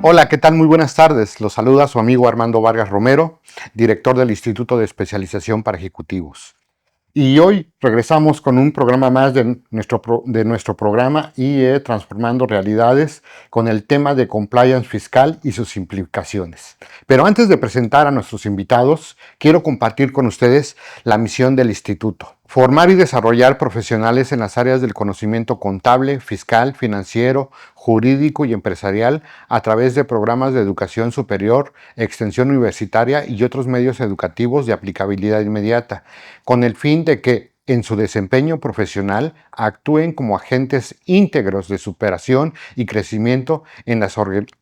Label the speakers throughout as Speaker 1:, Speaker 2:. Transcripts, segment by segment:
Speaker 1: Hola, ¿qué tal? Muy buenas tardes. Los saluda su amigo Armando Vargas Romero, director del Instituto de Especialización para Ejecutivos. Y hoy regresamos con un programa más de nuestro programa IE Transformando Realidades con el tema de compliance fiscal y sus implicaciones. Pero antes de presentar a nuestros invitados, quiero compartir con ustedes la misión del instituto. Formar y desarrollar profesionales en las áreas del conocimiento contable, fiscal, financiero, jurídico y empresarial a través de programas de educación superior, extensión universitaria y otros medios educativos de aplicabilidad inmediata, con el fin de que en su desempeño profesional actúen como agentes íntegros de superación y crecimiento en las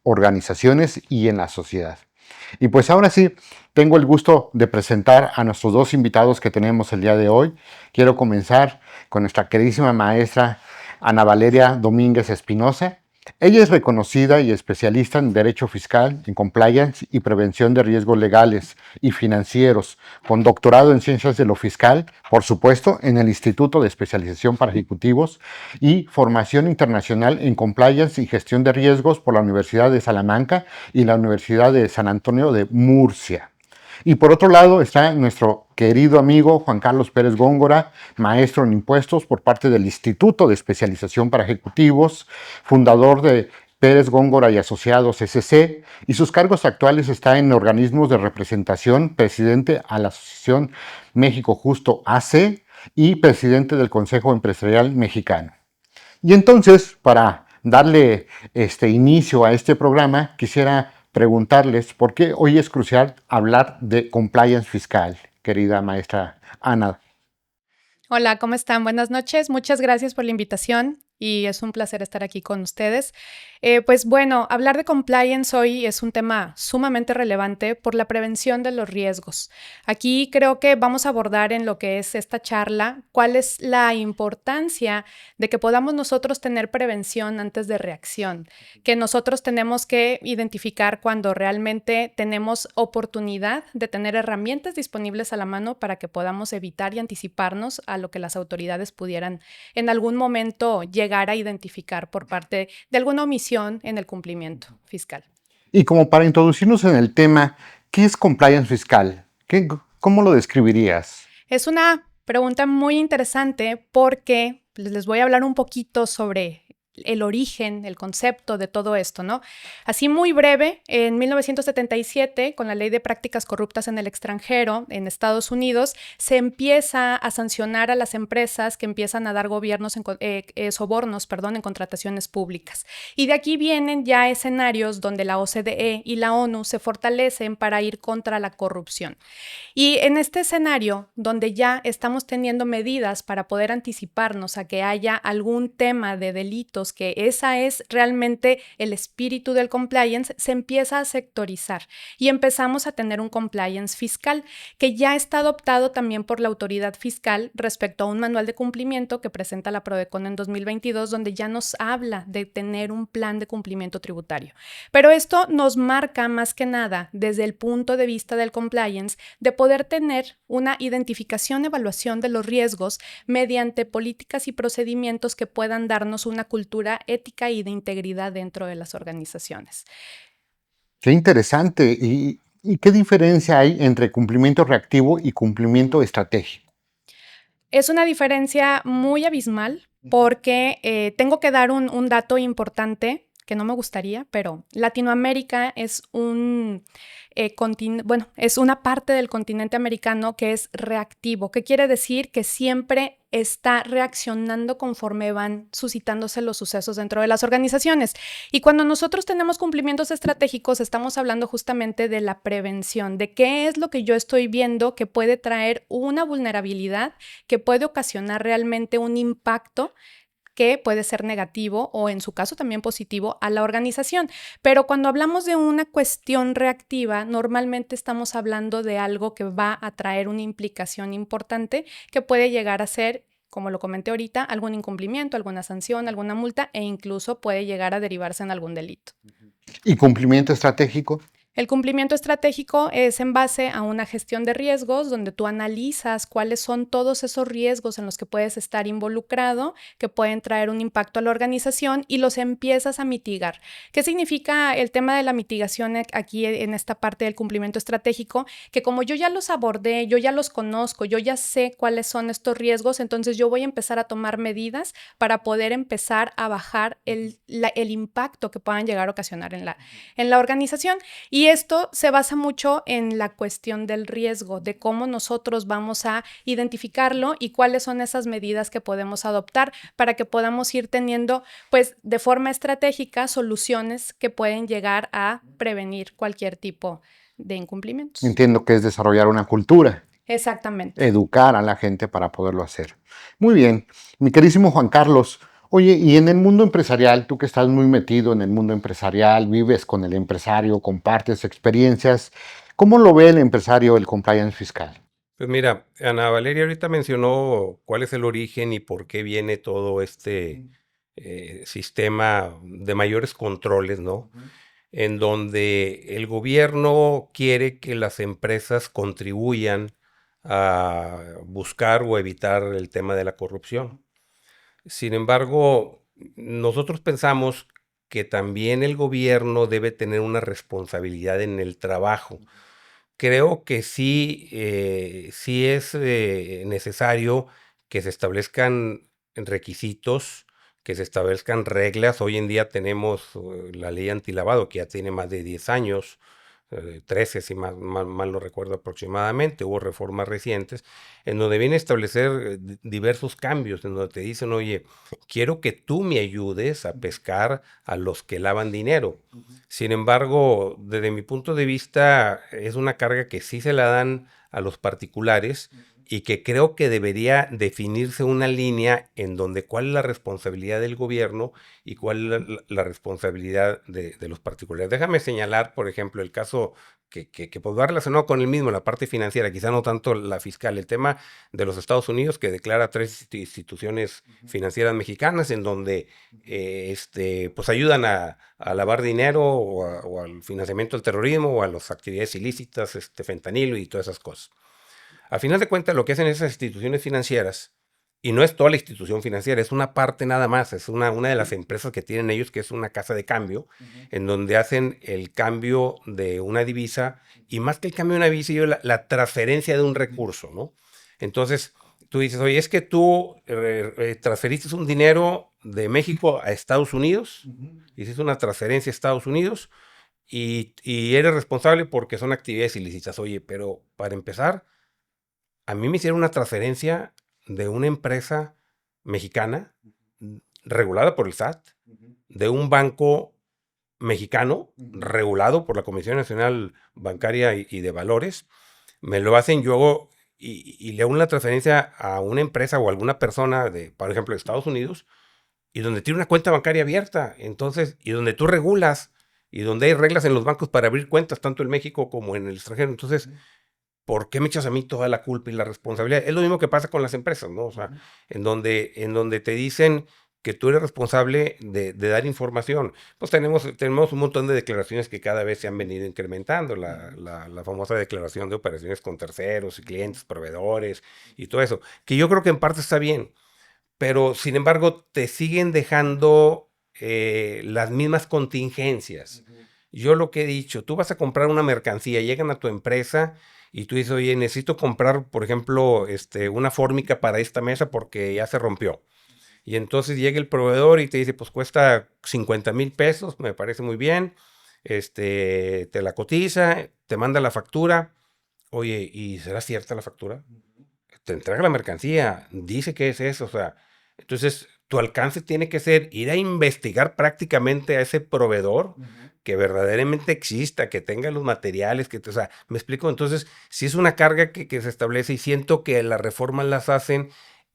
Speaker 1: organizaciones y en la sociedad. Y pues ahora sí, tengo el gusto de presentar a nuestros dos invitados que tenemos el día de hoy. Quiero comenzar con nuestra queridísima maestra Ana Valeria Domínguez Espinosa. Ella es reconocida y especialista en Derecho Fiscal, en Compliance y Prevención de Riesgos Legales y Financieros, con doctorado en Ciencias de lo Fiscal, por supuesto, en el Instituto de Especialización para Ejecutivos y formación internacional en Compliance y Gestión de Riesgos por la Universidad de Salamanca y la Universidad de San Antonio de Murcia. Y por otro lado está nuestro querido amigo Juan Carlos Pérez Góngora, maestro en impuestos por parte del Instituto de Especialización para Ejecutivos, fundador de Pérez Góngora y Asociados SC, y sus cargos actuales está en organismos de representación, presidente a la Asociación México Justo AC y presidente del Consejo Empresarial Mexicano. Y entonces, para darle inicio a este programa, quisiera preguntarles por qué hoy es crucial hablar de compliance fiscal, querida maestra Ana.
Speaker 2: Hola, ¿cómo están? Buenas noches. Muchas gracias por la invitación y es un placer estar aquí con ustedes. Pues bueno, hablar de compliance hoy es un tema sumamente relevante por la prevención de los riesgos. Aquí creo que vamos a abordar en lo que es esta charla cuál es la importancia de que podamos nosotros tener prevención antes de reacción, que nosotros tenemos que identificar cuando realmente tenemos oportunidad de tener herramientas disponibles a la mano para que podamos evitar y anticiparnos a lo que las autoridades pudieran en algún momento llegar a identificar por parte de alguna omisión en el cumplimiento fiscal.
Speaker 1: Y como para introducirnos en el tema, ¿qué es compliance fiscal? ¿Cómo lo describirías?
Speaker 2: Es una pregunta muy interesante porque les voy a hablar un poquito sobre el origen, el concepto de todo esto, ¿no? Así muy breve, en 1977, con la Ley de Prácticas Corruptas en el Extranjero, en Estados Unidos, se empieza a sancionar a las empresas que empiezan a dar sobornos, en contrataciones públicas. Y de aquí vienen ya escenarios donde la OCDE y la ONU se fortalecen para ir contra la corrupción. Y en este escenario, donde ya estamos teniendo medidas para poder anticiparnos a que haya algún tema de delitos, que esa es realmente el espíritu del compliance, se empieza a sectorizar y empezamos a tener un compliance fiscal que ya está adoptado también por la autoridad fiscal respecto a un manual de cumplimiento que presenta la Prodecon en 2022, donde ya nos habla de tener un plan de cumplimiento tributario. Pero esto nos marca más que nada desde el punto de vista del compliance de poder tener una identificación, evaluación de los riesgos mediante políticas y procedimientos que puedan darnos una cultura ética y de integridad dentro de las organizaciones.
Speaker 1: Qué interesante. ¿Y qué diferencia hay entre cumplimiento reactivo y cumplimiento estratégico?
Speaker 2: Es una diferencia muy abismal porque tengo que dar un dato importante que no me gustaría, pero Latinoamérica es es una parte del continente americano que es reactivo. ¿Qué quiere decir? Que siempre está reaccionando conforme van suscitándose los sucesos dentro de las organizaciones. Y cuando nosotros tenemos cumplimientos estratégicos, estamos hablando justamente de la prevención, de qué es lo que yo estoy viendo que puede traer una vulnerabilidad, que puede ocasionar realmente un impacto que puede ser negativo o en su caso también positivo a la organización. Pero cuando hablamos de una cuestión reactiva, normalmente estamos hablando de algo que va a traer una implicación importante que puede llegar a ser, como lo comenté ahorita, algún incumplimiento, alguna sanción, alguna multa e incluso puede llegar a derivarse en algún delito.
Speaker 1: ¿Y cumplimiento estratégico?
Speaker 2: El cumplimiento estratégico es en base a una gestión de riesgos donde tú analizas cuáles son todos esos riesgos en los que puedes estar involucrado, que pueden traer un impacto a la organización y los empiezas a mitigar. ¿Qué significa el tema de la mitigación aquí en esta parte del cumplimiento estratégico? Que como yo ya los abordé, yo ya los conozco, yo ya sé cuáles son estos riesgos, entonces yo voy a empezar a tomar medidas para poder empezar a bajar el impacto que puedan llegar a ocasionar en la organización. Y esto se basa mucho en la cuestión del riesgo, de cómo nosotros vamos a identificarlo y cuáles son esas medidas que podemos adoptar para que podamos ir teniendo, pues, de forma estratégica, soluciones que pueden llegar a prevenir cualquier tipo de incumplimientos.
Speaker 1: Entiendo que es desarrollar una cultura.
Speaker 2: Exactamente.
Speaker 1: Educar a la gente para poderlo hacer. Muy bien. Mi queridísimo Juan Carlos, oye, y en el mundo empresarial, tú que estás muy metido en el mundo empresarial, vives con el empresario, compartes experiencias, ¿cómo lo ve el empresario el compliance fiscal?
Speaker 3: Pues mira, Ana Valeria ahorita mencionó cuál es el origen y por qué viene todo este sistema de mayores controles, ¿no? En donde el gobierno quiere que las empresas contribuyan a buscar o evitar el tema de la corrupción. Sin embargo, nosotros pensamos que también el gobierno debe tener una responsabilidad en el trabajo. Creo que sí es necesario que se establezcan requisitos, que se establezcan reglas. Hoy en día tenemos la ley antilavado, que ya tiene más de 10 años, 13 si mal no recuerdo aproximadamente. Hubo reformas recientes, en donde viene a establecer diversos cambios, en donde te dicen, oye, quiero que tú me ayudes a pescar a los que lavan dinero. Sin embargo, desde mi punto de vista, es una carga que sí se la dan a los particulares y que creo que debería definirse una línea en donde cuál es la responsabilidad del gobierno y cuál es la responsabilidad de los particulares. Déjame señalar, por ejemplo, el caso que pues va relacionado con el mismo, la parte financiera, quizá no tanto la fiscal, el tema de los Estados Unidos, que declara 3 instituciones financieras mexicanas en donde pues ayudan a lavar dinero o al financiamiento del terrorismo o a las actividades ilícitas, fentanilo y todas esas cosas. A final de cuentas, lo que hacen esas instituciones financieras, y no es toda la institución financiera, es una parte nada más, es una de las empresas que tienen ellos, que es una casa de cambio, en donde hacen el cambio de una divisa, y más que el cambio de una divisa, la transferencia de un recurso, ¿no? Entonces, tú dices, oye, es que tú transferiste un dinero de México a Estados Unidos, hiciste una transferencia a Estados Unidos, y eres responsable porque son actividades ilícitas. Oye, pero para empezar, a mí me hicieron una transferencia de una empresa mexicana regulada por el SAT, de un banco mexicano regulado por la Comisión Nacional Bancaria y de Valores. Me lo hacen yo y le hago una transferencia a una empresa o a alguna persona, por ejemplo, de Estados Unidos, y donde tiene una cuenta bancaria abierta. Entonces, y donde tú regulas, y donde hay reglas en los bancos para abrir cuentas, tanto en México como en el extranjero. Entonces, ¿por qué me echas a mí toda la culpa y la responsabilidad? Es lo mismo que pasa con las empresas, ¿no? O sea, en donde te dicen que tú eres responsable de dar información. Pues tenemos un montón de declaraciones que cada vez se han venido incrementando. La famosa declaración de operaciones con terceros y clientes, proveedores y todo eso. Que yo creo que en parte está bien. Pero, sin embargo, te siguen dejando las mismas contingencias. Yo lo que he dicho, tú vas a comprar una mercancía, llegan a tu empresa y tú dices, oye, necesito comprar, por ejemplo, una fórmica para esta mesa porque ya se rompió. Y entonces llega el proveedor y te dice, pues cuesta 50,000 pesos, me parece muy bien, te la cotiza, te manda la factura. Oye, ¿y será cierta la factura? Te entrega la mercancía, dice que es eso, o sea, entonces tu alcance tiene que ser ir a investigar prácticamente a ese proveedor que verdaderamente exista, que tenga los materiales, o sea, me explico. Entonces, si es una carga que se establece y siento que las reformas las hacen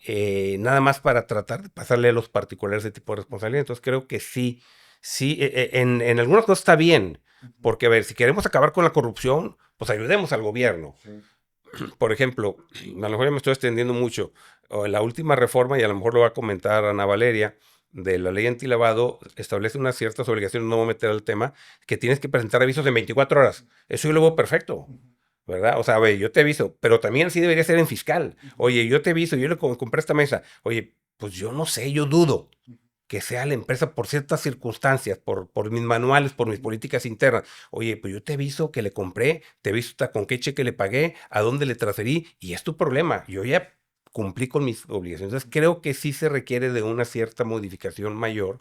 Speaker 3: nada más para tratar de pasarle a los particulares ese tipo de responsabilidad. Entonces creo que sí, en algunas cosas está bien, porque a ver, si queremos acabar con la corrupción, pues ayudemos al gobierno. Por ejemplo, a lo mejor ya me estoy extendiendo mucho, la última reforma, y a lo mejor lo va a comentar Ana Valeria, de la ley antilavado establece unas ciertas obligaciones, no voy a meter al tema, que tienes que presentar avisos en 24 horas. Eso yo lo veo perfecto, ¿verdad? O sea, oye, yo te aviso, pero también así debería ser en fiscal. Oye, yo te aviso, yo le compré esta mesa. Oye, pues yo no sé, yo dudo que sea la empresa por ciertas circunstancias, por mis manuales, por mis políticas internas. Oye, pues yo te aviso que le compré, te aviso hasta con qué cheque le pagué, a dónde le transferí, y es tu problema. Yo ya cumplí con mis obligaciones. Entonces creo que sí se requiere de una cierta modificación mayor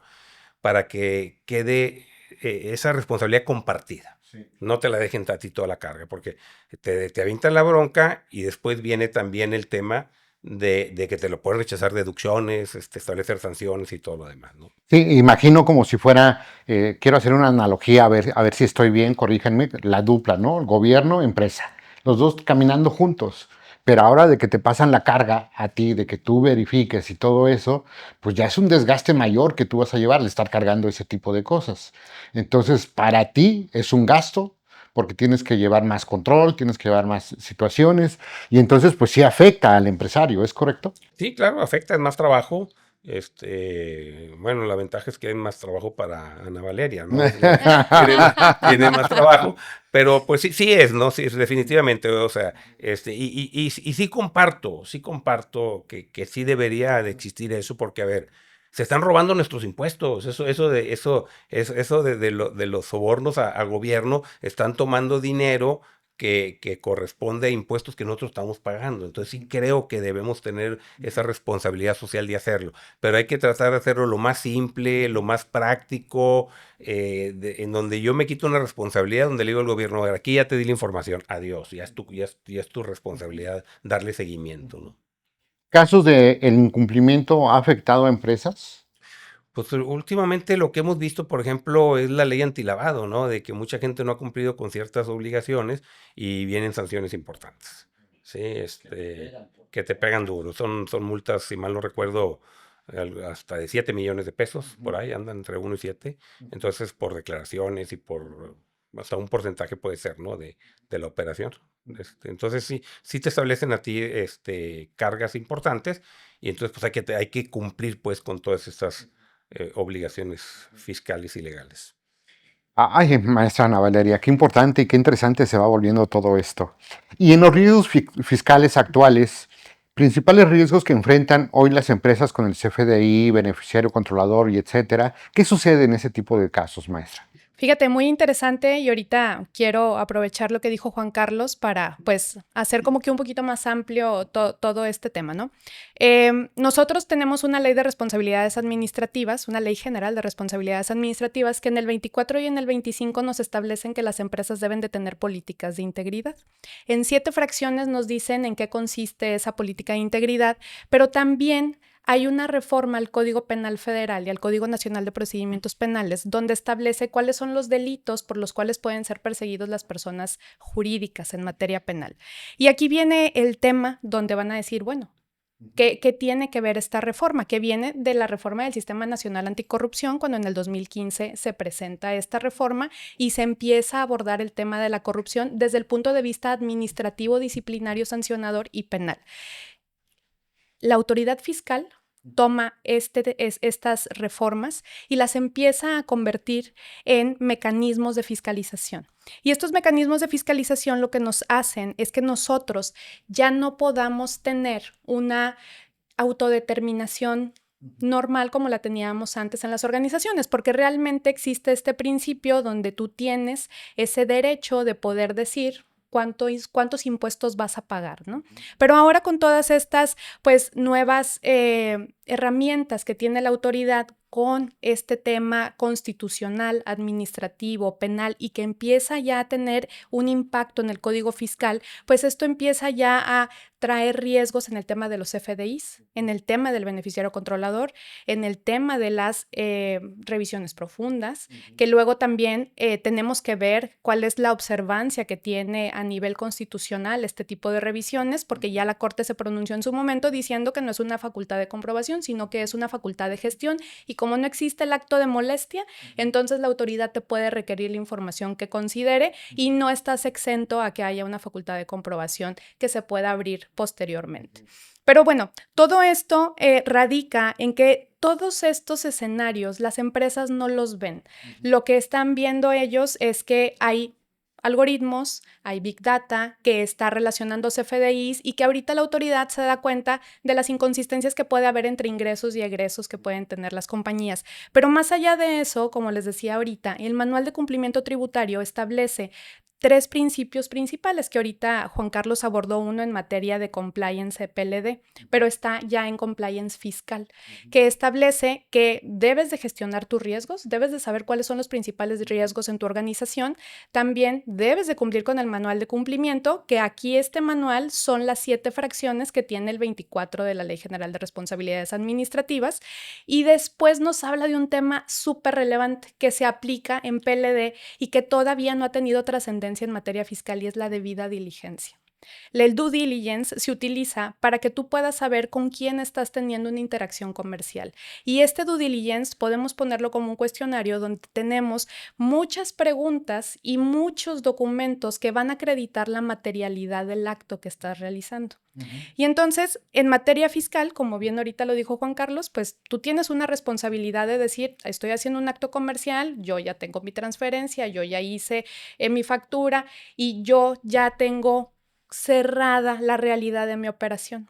Speaker 3: para que quede esa responsabilidad compartida. Sí. No te la dejen a ti toda la carga, porque te avientan la bronca y después viene también el tema de que te lo pueden rechazar deducciones, establecer sanciones y todo lo demás, ¿no?
Speaker 1: Sí, imagino como si fuera, quiero hacer una analogía, a ver si estoy bien, corríjanme, la dupla, ¿no? El gobierno, empresa, los dos caminando juntos. Pero ahora de que te pasan la carga a ti, de que tú verifiques y todo eso, pues ya es un desgaste mayor que tú vas a llevar de estar cargando ese tipo de cosas. Entonces, para ti es un gasto porque tienes que llevar más control, tienes que llevar más situaciones y entonces pues sí afecta al empresario, ¿es correcto?
Speaker 3: Sí, claro, afecta, es más trabajo. Bueno, la ventaja es que hay más trabajo para Ana Valeria, ¿no? Tiene más trabajo, pero pues sí, sí es, ¿no? Sí, es definitivamente, o sea, y sí comparto que sí debería de existir eso, porque, a ver, se están robando nuestros impuestos, de los sobornos al gobierno, están tomando dinero que corresponde a impuestos que nosotros estamos pagando. Entonces sí creo que debemos tener esa responsabilidad social de hacerlo, pero hay que tratar de hacerlo lo más simple, lo más práctico, en donde yo me quito una responsabilidad, donde le digo al gobierno, aquí ya te di la información, adiós, ya es tu responsabilidad darle seguimiento, ¿no?
Speaker 1: ¿Casos de el incumplimiento ha afectado a empresas?
Speaker 3: Pues últimamente lo que hemos visto, por ejemplo, es la ley antilavado, ¿no? De que mucha gente no ha cumplido con ciertas obligaciones y vienen sanciones importantes. Sí, que te pegan duro. Son multas, si mal no recuerdo, hasta de 7 millones de pesos, por ahí andan entre 1 y 7. Entonces, por declaraciones y por hasta un porcentaje puede ser, ¿no? De la operación. Entonces, sí te establecen a ti cargas importantes y entonces pues hay que cumplir pues con todas estas obligaciones fiscales y legales.
Speaker 1: Ay, maestra Ana Valeria, qué importante y qué interesante se va volviendo todo esto. Y en los riesgos fiscales actuales, principales riesgos que enfrentan hoy las empresas con el CFDI, beneficiario controlador y etcétera, ¿qué sucede en ese tipo de casos, maestra?
Speaker 2: Fíjate, muy interesante y ahorita quiero aprovechar lo que dijo Juan Carlos para, pues, hacer como que un poquito más amplio todo este tema, ¿no? Nosotros tenemos una ley de responsabilidades administrativas, una ley general de responsabilidades administrativas que en el 24 y en el 25 nos establecen que las empresas deben de tener políticas de integridad. En 7 fracciones nos dicen en qué consiste esa política de integridad, pero también hay una reforma al Código Penal Federal y al Código Nacional de Procedimientos Penales donde establece cuáles son los delitos por los cuales pueden ser perseguidos las personas jurídicas en materia penal. Y aquí viene el tema donde van a decir, bueno, ¿qué tiene que ver esta reforma? Que viene de la reforma del Sistema Nacional Anticorrupción, cuando en el 2015 se presenta esta reforma y se empieza a abordar el tema de la corrupción desde el punto de vista administrativo, disciplinario, sancionador y penal. La autoridad fiscal toma estas reformas y las empieza a convertir en mecanismos de fiscalización. Y estos mecanismos de fiscalización lo que nos hacen es que nosotros ya no podamos tener una autodeterminación normal como la teníamos antes en las organizaciones, porque realmente existe este principio donde tú tienes ese derecho de poder decir cuántos impuestos vas a pagar, ¿no? Pero ahora con todas estas, pues, nuevas herramientas que tiene la autoridad con este tema constitucional, administrativo, penal y que empieza ya a tener un impacto en el Código Fiscal, pues esto empieza ya a traer riesgos en el tema de los FDIs, en el tema del beneficiario controlador, en el tema de las revisiones profundas, que luego también tenemos que ver cuál es la observancia que tiene a nivel constitucional este tipo de revisiones, porque ya la Corte se pronunció en su momento diciendo que no es una facultad de comprobación, sino que es una facultad de gestión y como no existe el acto de molestia, entonces la autoridad te puede requerir la información que considere y no estás exento a que haya una facultad de comprobación que se pueda abrir posteriormente. Pero bueno, todo esto radica en que todos estos escenarios las empresas no los ven. Lo que están viendo ellos es que hay algoritmos, hay Big Data que está relacionando CFDIs y que ahorita la autoridad se da cuenta de las inconsistencias que puede haber entre ingresos y egresos que pueden tener las compañías. Pero más allá de eso, como les decía ahorita, el Manual de Cumplimiento Tributario establece 3 principios principales, que ahorita Juan Carlos abordó uno en materia de compliance PLD, pero está ya en compliance fiscal, que establece que debes de gestionar tus riesgos, debes de saber cuáles son los principales riesgos en tu organización, también debes de cumplir con el manual de cumplimiento, que aquí este manual son las 7 fracciones que tiene el 24 de la Ley General de Responsabilidades Administrativas, y después nos habla de un tema súper relevante que se aplica en PLD y que todavía no ha tenido trascendencia en materia fiscal, y es la debida diligencia. El due diligence se utiliza para que tú puedas saber con quién estás teniendo una interacción comercial. Y este due diligence podemos ponerlo como un cuestionario donde tenemos muchas preguntas y muchos documentos que van a acreditar la materialidad del acto que estás realizando. Y entonces, en materia fiscal, como bien ahorita lo dijo Juan Carlos, pues tú tienes una responsabilidad de decir, estoy haciendo un acto comercial, yo ya tengo mi transferencia, yo ya hice mi factura y yo ya tengo cerrada la realidad de mi operación.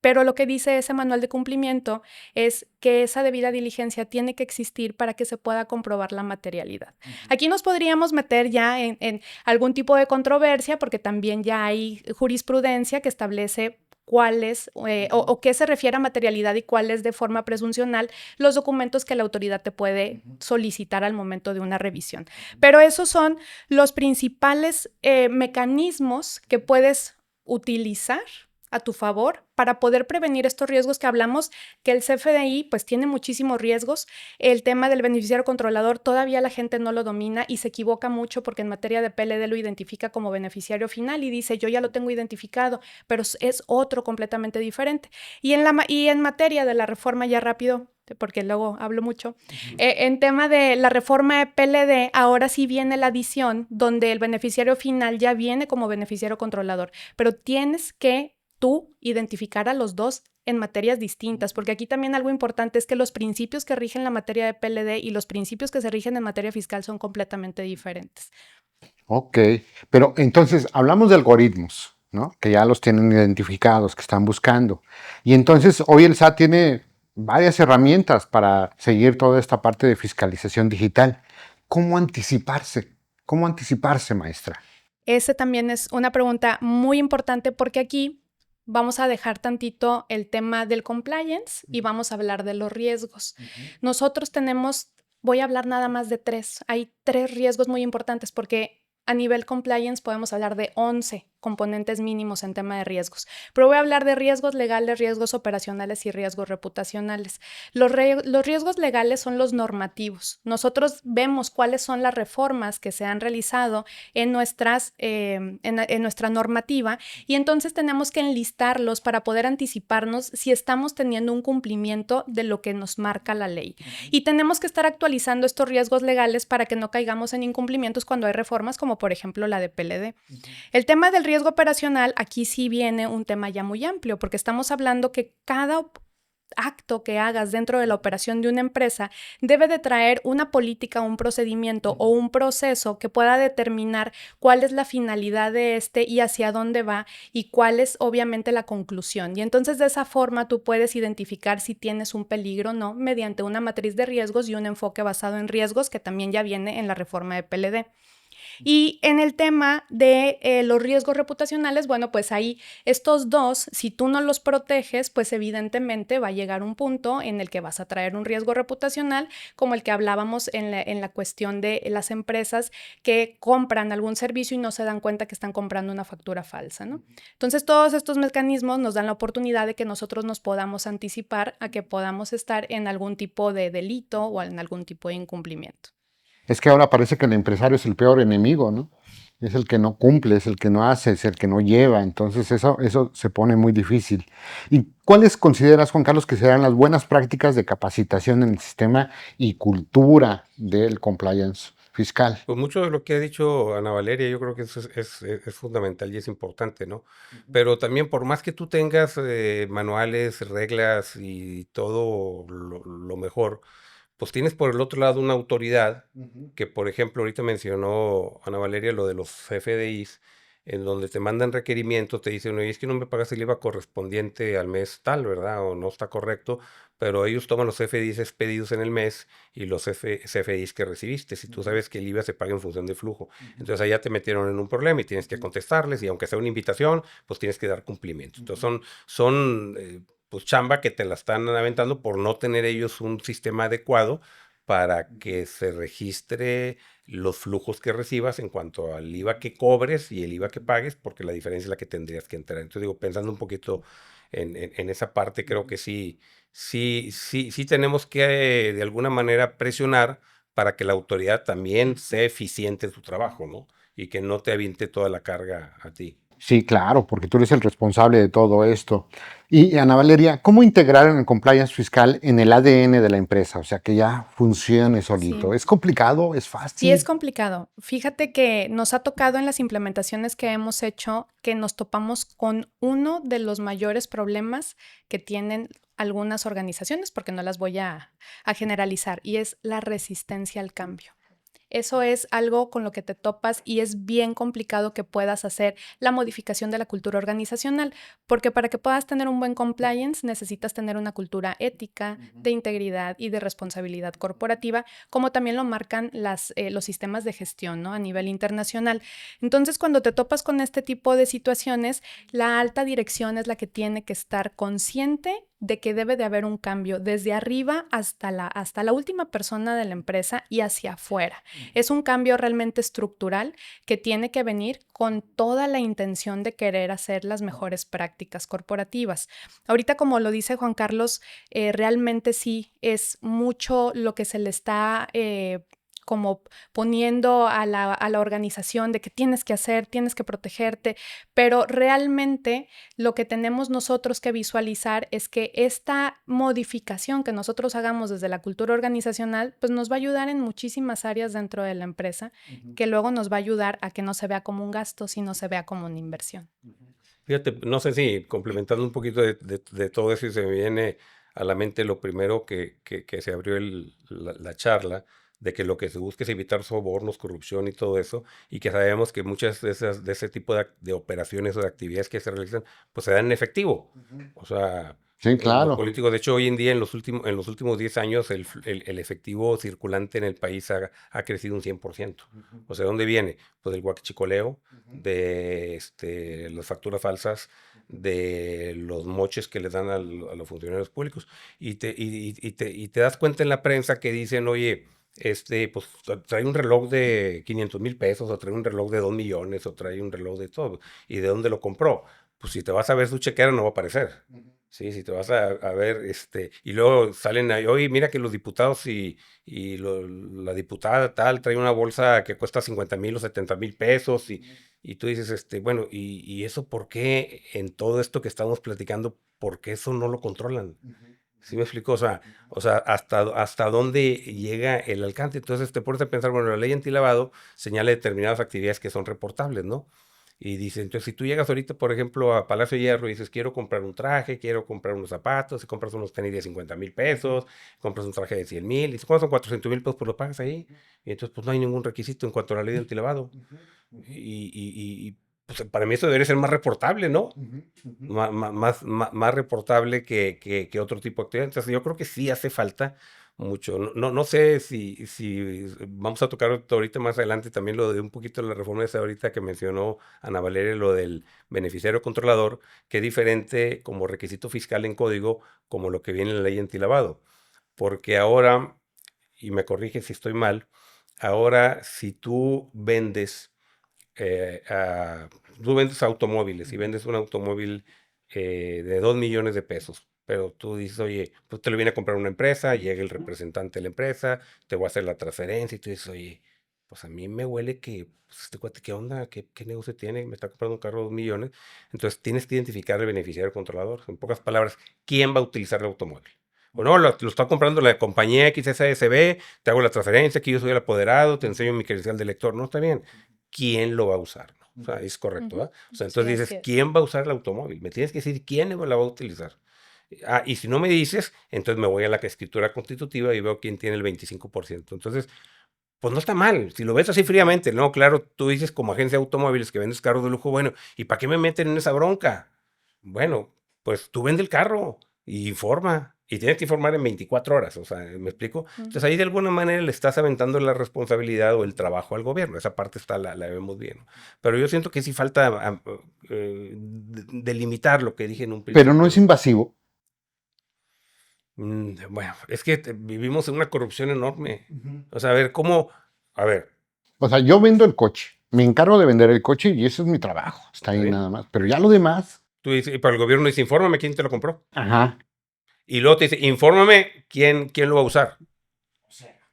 Speaker 2: Pero lo que dice ese manual de cumplimiento es que esa debida diligencia tiene que existir para que se pueda comprobar la materialidad. Aquí nos podríamos meter ya en algún tipo de controversia, porque también ya hay jurisprudencia que establece cuáles o qué se refiere a materialidad y cuáles de forma presuncional los documentos que la autoridad te puede solicitar al momento de una revisión. Pero esos son los principales mecanismos que puedes utilizar a tu favor para poder prevenir estos riesgos que hablamos, que el CFDI pues tiene muchísimos riesgos. El tema del beneficiario controlador todavía la gente no lo domina y se equivoca mucho, porque en materia de PLD lo identifica como beneficiario final y dice yo ya lo tengo identificado, pero es otro completamente diferente. Y en materia de la reforma, ya rápido, porque luego hablo mucho, en tema de la reforma de PLD, ahora sí viene la adición donde el beneficiario final ya viene como beneficiario controlador, pero tienes que tú identificar a los dos en materias distintas, porque aquí también algo importante es que los principios que rigen la materia de PLD y los principios que se rigen en materia fiscal son completamente diferentes.
Speaker 1: Ok, pero entonces hablamos de algoritmos, ¿no? Que ya los tienen identificados, que están buscando. Y entonces hoy el SAT tiene varias herramientas para seguir toda esta parte de fiscalización digital. ¿Cómo anticiparse? ¿Cómo anticiparse, maestra?
Speaker 2: Ese también es una pregunta muy importante, porque aquí vamos a dejar tantito el tema del compliance y vamos a hablar de los riesgos. Nosotros voy a hablar nada más de 3. Hay 3 riesgos muy importantes, porque a nivel compliance podemos hablar de 11 componentes mínimos en tema de riesgos, pero voy a hablar de riesgos legales, riesgos operacionales y riesgos reputacionales. Los riesgos legales son los normativos. Nosotros vemos cuáles son las reformas que se han realizado en nuestra normativa, y entonces tenemos que enlistarlos para poder anticiparnos si estamos teniendo un cumplimiento de lo que nos marca la ley. Y tenemos que estar actualizando estos riesgos legales para que no caigamos en incumplimientos cuando hay reformas, como por ejemplo la de PLD. El tema del riesgo operacional, aquí sí viene un tema ya muy amplio, porque estamos hablando que cada acto que hagas dentro de la operación de una empresa debe de traer una política, un procedimiento o un proceso que pueda determinar cuál es la finalidad de este y hacia dónde va, y cuál es obviamente la conclusión. Y entonces de esa forma tú puedes identificar si tienes un peligro o no, mediante una matriz de riesgos y un enfoque basado en riesgos, que también ya viene en la reforma de PLD. Y en el tema de los riesgos reputacionales, bueno, pues ahí estos dos, si tú no los proteges, pues evidentemente va a llegar un punto en el que vas a traer un riesgo reputacional, como el que hablábamos en la cuestión de las empresas que compran algún servicio y no se dan cuenta que están comprando una factura falsa, ¿no? Entonces, todos estos mecanismos nos dan la oportunidad de que nosotros nos podamos anticipar a que podamos estar en algún tipo de delito o en algún tipo de incumplimiento.
Speaker 1: Es que ahora parece que el empresario es el peor enemigo, ¿no? Es el que no cumple, es el que no hace, es el que no lleva. Entonces eso se pone muy difícil. ¿Y cuáles consideras, Juan Carlos, que serán las buenas prácticas de capacitación en el sistema y cultura del compliance? fiscal.
Speaker 3: Pues mucho de lo que ha dicho Ana Valeria, yo creo que eso es fundamental y es importante, ¿no? Pero también por más que tú tengas manuales, reglas y todo lo mejor, pues tienes por el otro lado una autoridad que, por ejemplo, ahorita mencionó Ana Valeria lo de los FDIs, en donde te mandan requerimientos, te dicen, oye, es que no me pagas el IVA correspondiente al mes tal, ¿verdad? O no está correcto, pero ellos toman los FDIs expedidos en el mes y los CFDIs que recibiste. Si tú sabes que el IVA se paga en función de flujo, entonces allá te metieron en un problema y tienes que contestarles, y aunque sea una invitación, pues tienes que dar cumplimiento. Entonces son pues chamba que te la están aventando por no tener ellos un sistema adecuado para que se registre los flujos que recibas en cuanto al IVA que cobres y el IVA que pagues, porque la diferencia es la que tendrías que entrar. Entonces digo, pensando un poquito en esa parte, creo que sí tenemos que de alguna manera presionar para que la autoridad también sea eficiente en su trabajo, ¿no? Y que no te aviente toda la carga a ti.
Speaker 1: Sí, claro, porque tú eres el responsable de todo esto. Y Ana Valeria, ¿cómo integrar el compliance fiscal en el ADN de la empresa? O sea, que ya funcione solito.
Speaker 2: Sí.
Speaker 1: ¿Es complicado? ¿Es
Speaker 2: Sí, es
Speaker 1: fácil?
Speaker 2: complicado. Fíjate que nos ha tocado en las implementaciones que hemos hecho que nos topamos con uno de los mayores problemas que tienen algunas organizaciones, porque no las voy a generalizar, y es la resistencia al cambio. Eso es algo con lo que te topas y es bien complicado que puedas hacer la modificación de la cultura organizacional, porque para que puedas tener un buen compliance necesitas tener una cultura ética, de integridad y de responsabilidad corporativa, como también lo marcan los sistemas de gestión, ¿no? A nivel internacional. Entonces, cuando te topas con este tipo de situaciones, la alta dirección es la que tiene que estar consciente de que debe de haber un cambio desde arriba hasta la última persona de la empresa y hacia afuera. Es un cambio realmente estructural que tiene que venir con toda la intención de querer hacer las mejores prácticas corporativas. Ahorita, como lo dice Juan Carlos, realmente sí es mucho lo que se le está como poniendo a la organización de que tienes que hacer, tienes que protegerte, pero realmente lo que tenemos nosotros que visualizar es que esta modificación que nosotros hagamos desde la cultura organizacional, pues nos va a ayudar en muchísimas áreas dentro de la empresa, que luego nos va a ayudar a que no se vea como un gasto, sino se vea como una inversión.
Speaker 3: Fíjate, no sé si complementando un poquito de todo eso, y se me viene a la mente lo primero que se abrió la charla, de que lo que se busca es evitar sobornos, corrupción y todo eso, y que sabemos que muchas de ese tipo de operaciones o de actividades que se realizan, pues se dan en efectivo. O sea,
Speaker 1: Sí,
Speaker 3: los
Speaker 1: claro.
Speaker 3: políticos, de hecho, hoy en día, en los últimos 10 años, el efectivo circulante en el país ha crecido un 100%. O sea, ¿dónde viene? Pues del huachicoleo, de las facturas falsas, de los moches que les dan a los funcionarios públicos. Y te das cuenta en la prensa que dicen, oye, pues trae un reloj de 500,000 pesos, o trae un reloj de 2 millones, o trae un reloj de todo. ¿Y de dónde lo compró? Pues si te vas a ver su chequera no va a aparecer. Sí, si te vas a ver, y luego salen ahí, oye, mira que los diputados y la diputada tal trae una bolsa que cuesta 50,000 o 70,000 pesos, y tú dices, bueno, ¿y eso por qué en todo esto que estamos platicando, por qué eso no lo controlan? ¿Sí me explico? O sea, hasta dónde llega el alcance. Entonces te pones a pensar, bueno, la ley antilavado señala determinadas actividades que son reportables, ¿no? Y dice, entonces si tú llegas ahorita, por ejemplo, a Palacio de Hierro y dices, quiero comprar un traje, quiero comprar unos zapatos, y compras unos tenis de 50,000 pesos, compras un traje de 100,000, y dices, ¿cuántos son 400,000 pesos? Pues lo pagas ahí. Y entonces, pues no hay ningún requisito en cuanto a la ley de antilavado. Pues para mí eso debería ser más reportable, ¿no? Más reportable que otro tipo de actividad. Entonces, yo creo que sí hace falta mucho. No sé si vamos a tocar ahorita más adelante también lo de un poquito la reforma de esa ahorita que mencionó Ana Valeria, lo del beneficiario controlador, que es diferente como requisito fiscal en código, como lo que viene en la ley antilavado. Porque ahora, y me corrige si estoy mal, ahora si eh, a- tú vendes automóviles y vendes un automóvil de 2 millones de pesos, pero tú dices, oye, pues te lo viene a comprar una empresa, llega el representante de la empresa, te voy a hacer la transferencia, y tú dices, oye, pues a mí me huele que, pues este cuate, ¿qué onda? ¿Qué negocio tiene? Me está comprando un carro de 2 millones. Entonces tienes que identificar el beneficiario controlador. En pocas palabras, ¿quién va a utilizar el automóvil? O no, lo está comprando la compañía XSSB, te hago la transferencia, aquí yo soy el apoderado, te enseño mi credencial de lector. No, está bien. ¿Quién lo va a usar? ¿No? O sea, es correcto, ¿verdad? O sea,
Speaker 2: Sí,
Speaker 3: entonces
Speaker 2: así
Speaker 3: dices,
Speaker 2: es.
Speaker 3: ¿quién va a usar el automóvil? Me tienes que decir quién la va a utilizar. Ah, y si no me dices, entonces me voy a la escritura constitutiva y veo quién tiene el 25%. Entonces, pues no está mal. Si lo ves así fríamente, no, claro, tú dices como agencia de automóviles que vendes carros de lujo, bueno, ¿y para qué me meten en esa bronca? Bueno, pues tú vende el carro y informa. Y tienes que informar en 24 horas, o sea, ¿me explico? Entonces ahí de alguna manera le estás aventando la responsabilidad o el trabajo al gobierno. Esa parte está, la vemos bien, ¿no? Pero yo siento que sí falta delimitar lo que dije en un
Speaker 1: Pero no
Speaker 3: principio,
Speaker 1: es
Speaker 3: ¿no?
Speaker 1: invasivo.
Speaker 3: Bueno, es que vivimos en una corrupción enorme. O sea, a ver, ¿cómo? A ver,
Speaker 1: O sea, yo vendo el coche, me encargo de vender el coche y ese es mi trabajo, está
Speaker 3: ¿está
Speaker 1: ahí
Speaker 3: bien?
Speaker 1: nada más. Pero ya lo demás,
Speaker 3: Tú dices, y para el gobierno dice, infórmame quién te lo compró.
Speaker 1: ajá.
Speaker 3: Y luego te dice, infórmame quién lo va a usar.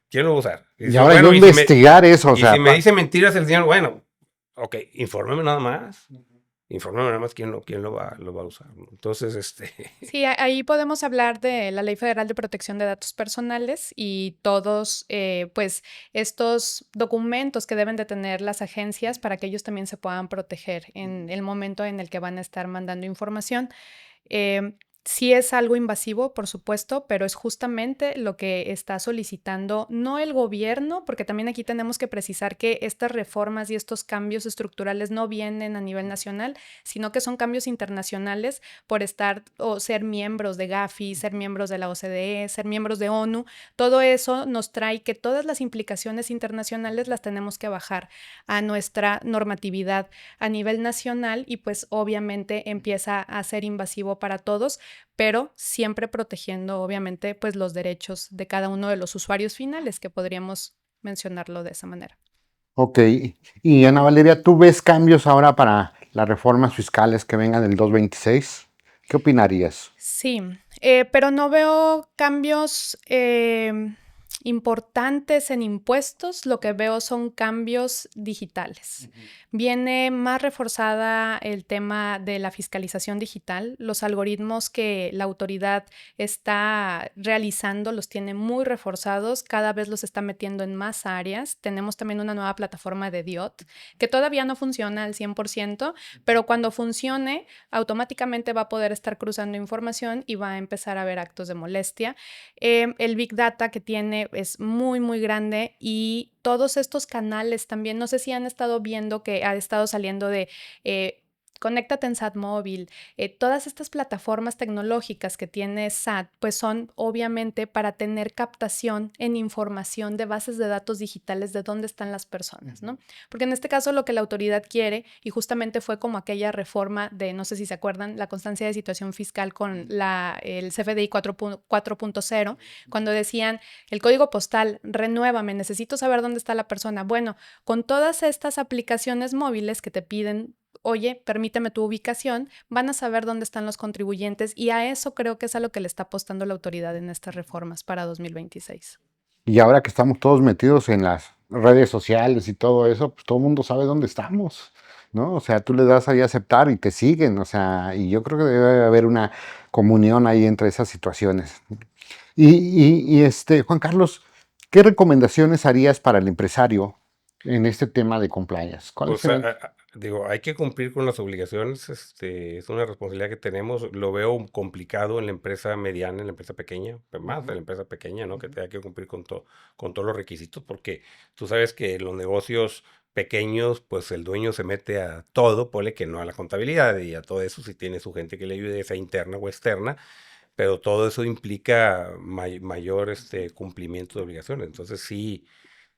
Speaker 3: ¿Quién lo va a usar? Y
Speaker 1: Y
Speaker 3: dices,
Speaker 1: ahora yo
Speaker 3: bueno,
Speaker 1: investigar eso, o
Speaker 3: y si
Speaker 1: sea,
Speaker 3: me dice mentiras el señor, bueno, ok, infórmame nada más. Infórmame nada más quién lo va a usar, ¿no? Entonces,
Speaker 2: Sí, ahí podemos hablar de la Ley Federal de Protección de Datos Personales y todos, pues, estos documentos que deben de tener las agencias para que ellos también se puedan proteger en el momento en el que van a estar mandando información. Sí es algo invasivo, por supuesto, pero es justamente lo que está solicitando no el gobierno, porque también aquí tenemos que precisar que estas reformas y estos cambios estructurales no vienen a nivel nacional, sino que son cambios internacionales por estar o ser miembros de Gafi, ser miembros de la OCDE, ser miembros de ONU. Todo eso nos trae que todas las implicaciones internacionales las tenemos que bajar a nuestra normatividad a nivel nacional y pues obviamente empieza a ser invasivo para todos, pero siempre protegiendo obviamente pues los derechos de cada uno de los usuarios finales, que podríamos mencionarlo de esa manera.
Speaker 1: ok. Y Ana Valeria, ¿tú ves cambios ahora para las reformas fiscales que vengan del 226? ¿Qué opinarías?
Speaker 2: Sí, pero no veo cambios importantes en impuestos, lo que veo son cambios digitales. Viene más reforzada el tema de la fiscalización digital. Los algoritmos que la autoridad está realizando los tiene muy reforzados, cada vez los está metiendo en más áreas. Tenemos también una nueva plataforma de DIOT que todavía no funciona al 100%, pero cuando funcione automáticamente va a poder estar cruzando información y va a empezar a haber actos de molestia. El Big Data que tiene es muy, muy grande y todos estos canales también, no sé si han estado viendo que ha estado saliendo de Conéctate en SAT Móvil, todas estas plataformas tecnológicas que tiene SAT, pues son obviamente para tener captación en información de bases de datos digitales de dónde están las personas, ¿no? Porque en este caso lo que la autoridad quiere, y justamente fue como aquella reforma de, no sé si se acuerdan, la constancia de situación fiscal con el CFDI 4.0, cuando decían, el código postal, renuévame, necesito saber dónde está la persona. Bueno, con todas estas aplicaciones móviles que te piden, oye, permíteme tu ubicación, van a saber dónde están los contribuyentes y a eso creo que es a lo que le está apostando la autoridad en estas reformas para 2026.
Speaker 1: Y ahora que estamos todos metidos en las redes sociales y todo eso, pues todo el mundo sabe dónde estamos, ¿no? O sea, tú le das ahí a aceptar y te siguen, o sea, y yo creo que debe haber una comunión ahí entre esas situaciones. Juan Carlos, ¿qué recomendaciones harías para el empresario en este tema de compliance? ¿Cuáles
Speaker 3: pues,
Speaker 1: serían?
Speaker 3: digo, hay que cumplir con las obligaciones, es una responsabilidad que tenemos. Lo veo complicado en la empresa mediana, en la empresa pequeña, pues, más en la empresa pequeña, ¿no? Que tenga que cumplir con todos los requisitos, porque tú sabes que en los negocios pequeños, pues el dueño se mete a todo, ponle que no a la contabilidad y a todo eso, si tiene su gente que le ayude, sea interna o externa, pero todo eso implica mayor cumplimiento de obligaciones. Entonces sí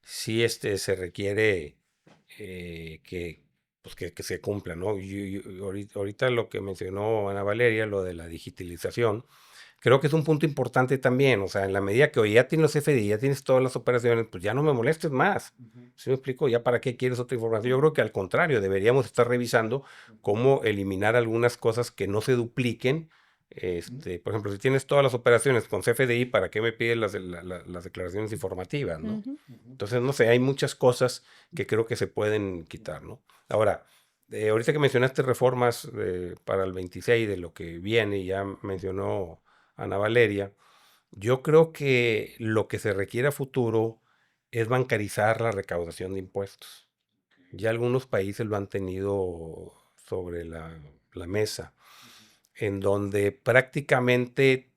Speaker 3: se requiere que, pues que se cumpla, ¿no? Y ahorita lo que mencionó Ana Valeria, lo de la digitalización, creo que es un punto importante también. O sea, en la medida que hoy ya tienes los FDI, ya tienes todas las operaciones, pues ya no me molestes más. ¿Sí me explico? ¿Ya para qué quieres otra información? Yo creo que al contrario, deberíamos estar revisando cómo eliminar algunas cosas que no se dupliquen. Por ejemplo, si tienes todas las operaciones con CFDI, ¿para qué me pides las declaraciones informativas, no?
Speaker 2: Ujú.
Speaker 3: Entonces, no sé, hay muchas cosas que creo que se pueden quitar, ¿no? Ahora, ahorita que mencionaste reformas para el 26 de lo que viene, ya mencionó Ana Valeria, Yo creo que lo que se requiere a futuro es bancarizar la recaudación de impuestos. Ya algunos países lo han tenido sobre la mesa, en donde prácticamente,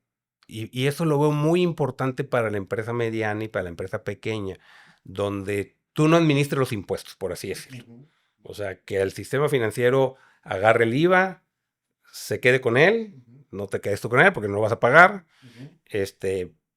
Speaker 3: y eso lo veo muy importante para la empresa mediana y para la empresa pequeña, donde tú no administres los impuestos, por así decirlo. O sea, que el sistema financiero agarre el IVA, se quede con él, no te quedes tú con él porque no lo vas a pagar,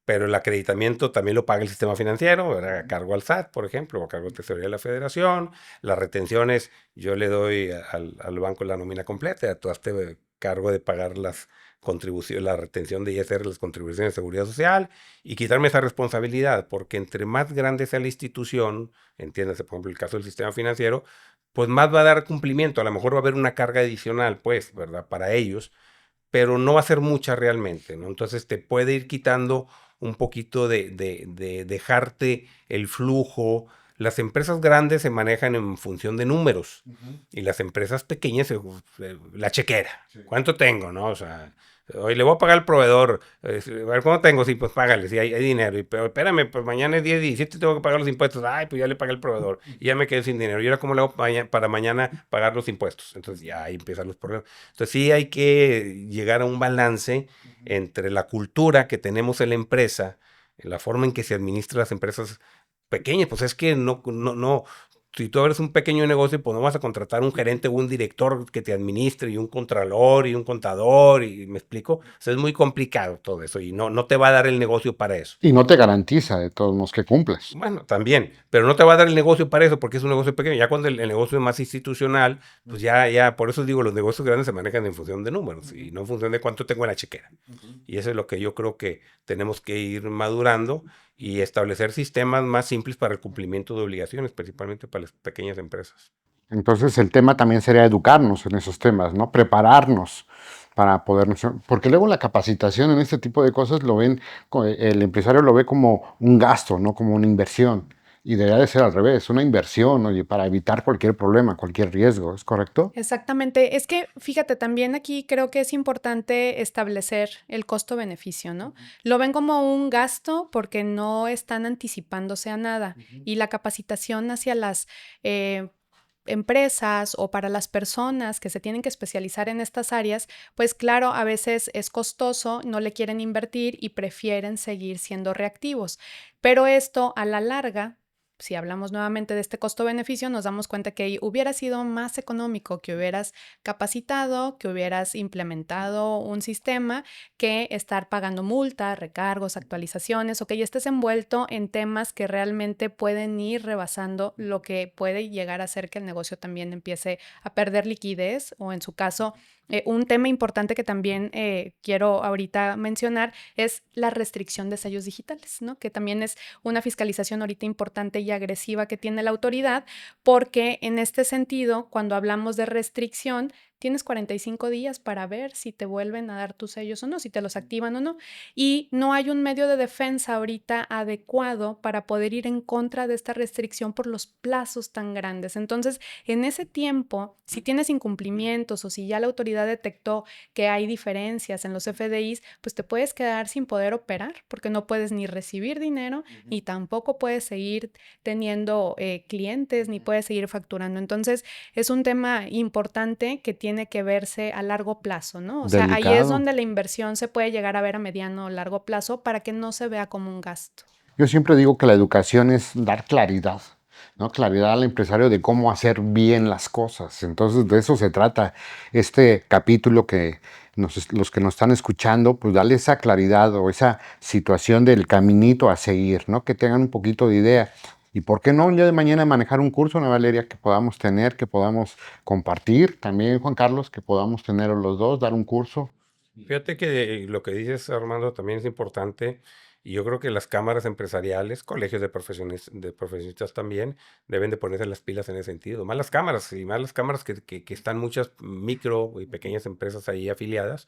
Speaker 3: pero el acreditamiento también lo paga el sistema financiero, ¿verdad? A cargo al SAT, por ejemplo, o a cargo de Tesorería de la Federación. Las retenciones, yo le doy al banco la nómina completa, tú hazte cargo de pagar las contribuciones, la retención de ISR, las contribuciones de seguridad social, y quitarme esa responsabilidad, porque entre más grande sea la institución, entiéndase, por ejemplo, el caso del sistema financiero, pues más va a dar cumplimiento. A lo mejor va a haber una carga adicional, pues, ¿verdad? Para ellos, pero no va a ser mucha realmente, ¿no? Entonces te puede ir quitando un poquito de dejarte el flujo. Las empresas grandes se manejan en función de números y las empresas pequeñas, la chequera. Sí. ¿Cuánto tengo, no? O sea, hoy le voy a pagar al proveedor. A ver, ¿cuánto tengo? Sí, pues págale, sí, hay dinero. Pero espérame, pues mañana es 10/17, tengo que pagar los impuestos. Ay, pues ya le pagué al proveedor y ya me quedé sin dinero. ¿Y ahora cómo le hago para mañana pagar los impuestos? Entonces ya ahí empiezan los problemas. Entonces sí hay que llegar a un balance entre la cultura que tenemos en la empresa, la forma en que se administran las empresas pequeñas. Pues es que no. Si tú abres un pequeño negocio, pues no vas a contratar un gerente o un director que te administre y un contralor y un contador, y me explico. O sea, es muy complicado todo eso y no te va a dar el negocio para eso.
Speaker 1: Y no te garantiza de todos modos que cumples.
Speaker 3: Bueno, también, pero no te va a dar el negocio para eso porque es un negocio pequeño. Ya cuando el negocio es más institucional, pues ya, por eso digo, los negocios grandes se manejan en función de números y no en función de cuánto tengo en la chequera. Y eso es lo que yo creo que tenemos que ir madurando y establecer sistemas más simples para el cumplimiento de obligaciones, principalmente para las pequeñas empresas.
Speaker 1: Entonces el tema también sería educarnos en esos temas, ¿no? Prepararnos para podernos... Porque luego la capacitación en este tipo de cosas el empresario lo ve como un gasto, no como una inversión. Y debería de ser al revés, una inversión, oye, para evitar cualquier problema, cualquier riesgo, ¿es correcto?
Speaker 2: Exactamente. Es que, fíjate, también aquí creo que es importante establecer el costo-beneficio, ¿no? Lo ven como un gasto porque no están anticipándose a nada. Y la capacitación hacia las empresas o para las personas que se tienen que especializar en estas áreas, pues claro, a veces es costoso, no le quieren invertir y prefieren seguir siendo reactivos. Pero esto a la larga, si hablamos nuevamente de este costo-beneficio, nos damos cuenta que hubiera sido más económico que hubieras capacitado, que hubieras implementado un sistema, que estar pagando multas, recargos, actualizaciones, o que ya estés envuelto en temas que realmente pueden ir rebasando lo que puede llegar a hacer que el negocio también empiece a perder liquidez, o en su caso, un tema importante que también quiero ahorita mencionar es la restricción de sellos digitales, ¿no? Que también es una fiscalización ahorita importante y agresiva que tiene la autoridad, porque en este sentido, cuando hablamos de restricción, tienes 45 días para ver si te vuelven a dar tus sellos o no, si te los activan o no. Y no hay un medio de defensa ahorita adecuado para poder ir en contra de esta restricción por los plazos tan grandes. Entonces, en ese tiempo, si tienes incumplimientos o si ya la autoridad detectó que hay diferencias en los FDIs, pues te puedes quedar sin poder operar porque no puedes ni recibir dinero y tampoco puedes seguir teniendo clientes ni puedes seguir facturando. Entonces, es un tema importante que tiene que verse a largo plazo, ¿no? O sea, ahí es donde la inversión se puede llegar a ver a mediano o largo plazo para que no se vea como un gasto.
Speaker 1: Yo siempre digo que la educación es dar claridad, ¿no? Claridad al empresario de cómo hacer bien las cosas. Entonces, de eso se trata este capítulo que los que nos están escuchando, pues darle esa claridad o esa situación del caminito a seguir, ¿no? Que tengan un poquito de idea. Y por qué no el día de mañana manejar un curso, Ana Valeria, que podamos tener, que podamos compartir. También, Juan Carlos, que podamos tener los dos, dar un curso.
Speaker 3: Fíjate que lo que dices, Armando, también es importante. Y yo creo que las cámaras empresariales, colegios de profesionistas también, deben de ponerse las pilas en ese sentido. Más las cámaras, y más las cámaras que están muchas micro y pequeñas empresas ahí afiliadas,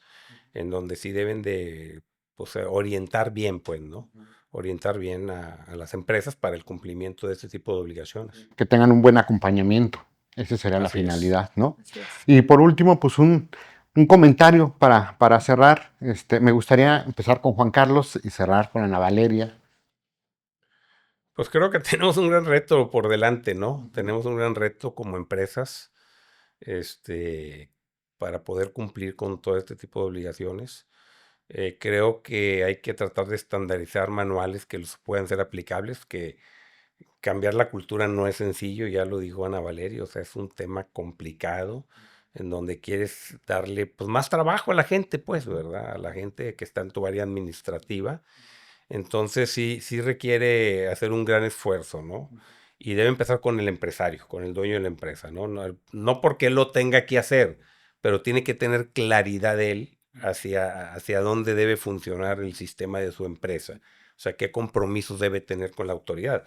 Speaker 3: en donde sí deben de pues, orientar bien, pues, ¿no? Orientar bien a las empresas para el cumplimiento de este tipo de obligaciones.
Speaker 1: Que tengan un buen acompañamiento. Esa sería la
Speaker 3: Así es.
Speaker 1: finalidad, ¿no?
Speaker 2: Así es.
Speaker 1: Y por último, pues un un comentario para cerrar. Me gustaría empezar con Juan Carlos y cerrar con Ana Valeria.
Speaker 3: Pues creo que tenemos un gran reto por delante, ¿no? Tenemos un gran reto como empresas, para poder cumplir con todo este tipo de obligaciones. Creo que hay que tratar de estandarizar manuales que los puedan ser aplicables, que cambiar la cultura no es sencillo, ya lo dijo Ana Valeria, o sea, es un tema complicado en donde quieres darle pues más trabajo a la gente, pues, ¿verdad? A la gente que está en tu área administrativa. Entonces sí requiere hacer un gran esfuerzo, ¿no? Y debe empezar con el empresario, con el dueño de la empresa, ¿no? No porque él lo tenga que hacer, pero tiene que tener claridad él hacia dónde debe funcionar el sistema de su empresa. O sea, qué compromisos debe tener con la autoridad.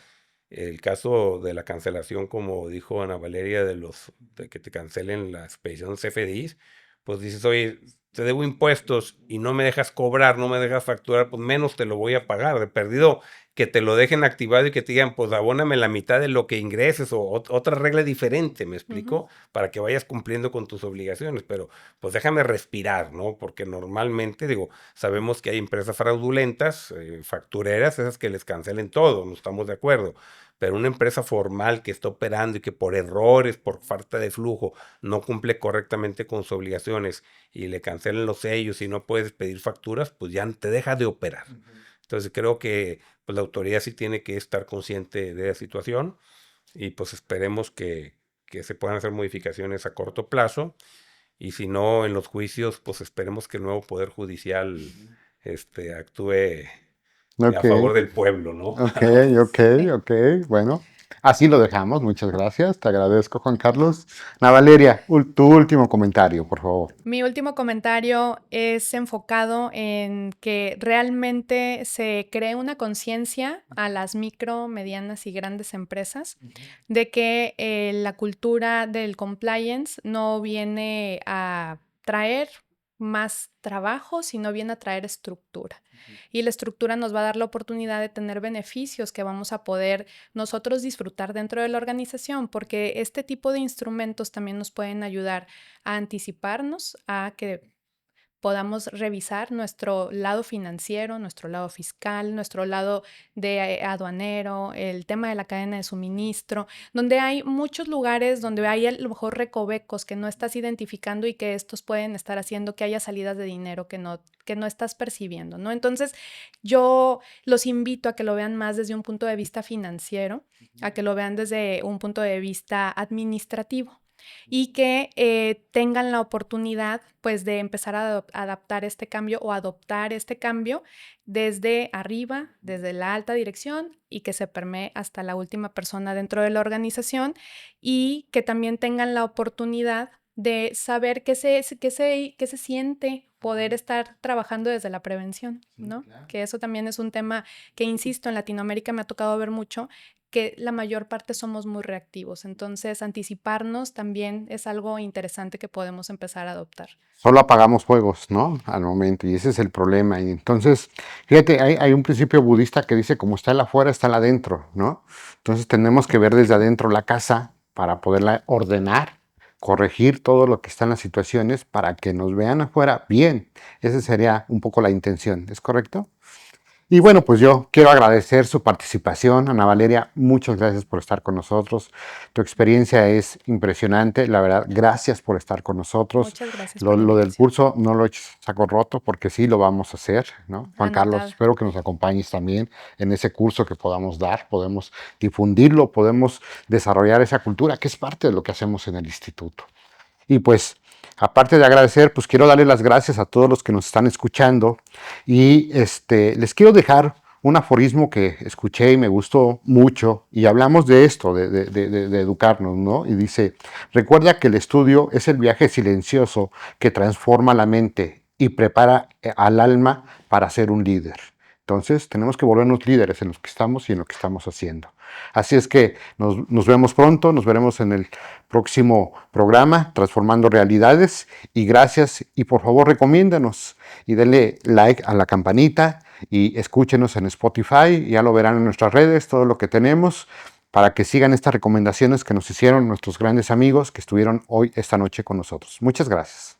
Speaker 3: El caso de la cancelación, como dijo Ana Valeria, de que te cancelen la expedición CFDIs, pues dices, oye, te debo impuestos y no me dejas cobrar, no me dejas facturar, pues menos te lo voy a pagar. De perdido, que te lo dejen activado y que te digan, pues abóname la mitad de lo que ingreses o otra regla diferente, ¿me explico? Para que vayas cumpliendo con tus obligaciones, pero pues déjame respirar, ¿no? Porque normalmente, digo, sabemos que hay empresas fraudulentas, factureras, esas que les cancelen todo, no estamos de acuerdo. Pero una empresa formal que está operando y que por errores, por falta de flujo, no cumple correctamente con sus obligaciones y le cancelen los sellos y no puedes pedir facturas, pues ya te deja de operar. Entonces creo que pues, la autoridad sí tiene que estar consciente de la situación y pues esperemos que se puedan hacer modificaciones a corto plazo y si no en los juicios, pues esperemos que el nuevo Poder Judicial actúe a
Speaker 1: Ok,
Speaker 3: favor del pueblo, ¿no?
Speaker 1: ok. Bueno, así lo dejamos. Muchas gracias. Te agradezco, Juan Carlos. Ana Valeria, tu último comentario, por favor.
Speaker 2: Mi último comentario es enfocado en que realmente se cree una conciencia a las micro, medianas y grandes empresas de que la cultura del compliance no viene a traer más trabajo, sino viene a traer estructura. Y la estructura nos va a dar la oportunidad de tener beneficios que vamos a poder nosotros disfrutar dentro de la organización, porque este tipo de instrumentos también nos pueden ayudar a anticiparnos a que podamos revisar nuestro lado financiero, nuestro lado fiscal, nuestro lado de aduanero, el tema de la cadena de suministro, donde hay muchos lugares donde hay a lo mejor recovecos que no estás identificando y que estos pueden estar haciendo que haya salidas de dinero que no estás percibiendo, ¿no? Entonces, yo los invito a que lo vean más desde un punto de vista financiero, a que lo vean desde un punto de vista administrativo y que tengan la oportunidad pues de empezar a adaptar este cambio o adoptar este cambio desde arriba, desde la alta dirección y que se permee hasta la última persona dentro de la organización y que también tengan la oportunidad de saber qué se siente poder estar trabajando desde la prevención, ¿no? Claro. Que eso también es un tema que, insisto, en Latinoamérica me ha tocado ver mucho, que la mayor parte somos muy reactivos. Entonces, anticiparnos también es algo interesante que podemos empezar a adoptar.
Speaker 1: Solo apagamos fuegos, ¿no? Al momento, y ese es el problema. Y entonces, fíjate, hay un principio budista que dice, como está el afuera, está el adentro, ¿no? Entonces tenemos que ver desde adentro la casa para poderla ordenar, corregir todo lo que está en las situaciones para que nos vean afuera bien. Esa sería un poco la intención, ¿es correcto? Y bueno, pues yo quiero agradecer su participación. Ana Valeria, muchas gracias por estar con nosotros. Tu experiencia es impresionante, la verdad, gracias por estar con nosotros.
Speaker 2: Muchas gracias por la
Speaker 1: Lo del
Speaker 2: invitación.
Speaker 1: curso no lo he hecho saco roto porque sí lo vamos a hacer, ¿no? Juan
Speaker 2: Anotado.
Speaker 1: Carlos, espero que nos acompañes también en ese curso que podamos dar, podemos difundirlo, podemos desarrollar esa cultura que es parte de lo que hacemos en el instituto. Y pues, aparte de agradecer, pues quiero darle las gracias a todos los que nos están escuchando y les quiero dejar un aforismo que escuché y me gustó mucho y hablamos de esto, de educarnos, ¿no? Y dice, recuerda que el estudio es el viaje silencioso que transforma la mente y prepara al alma para ser un líder. Entonces, tenemos que volvernos líderes en lo que estamos y en lo que estamos haciendo. Así es que nos vemos pronto, nos veremos en el próximo programa, Transformando Realidades. Y gracias, y por favor recomiéndanos y denle like a la campanita y escúchenos en Spotify, ya lo verán en nuestras redes, todo lo que tenemos, para que sigan estas recomendaciones que nos hicieron nuestros grandes amigos que estuvieron hoy, esta noche con nosotros. Muchas gracias.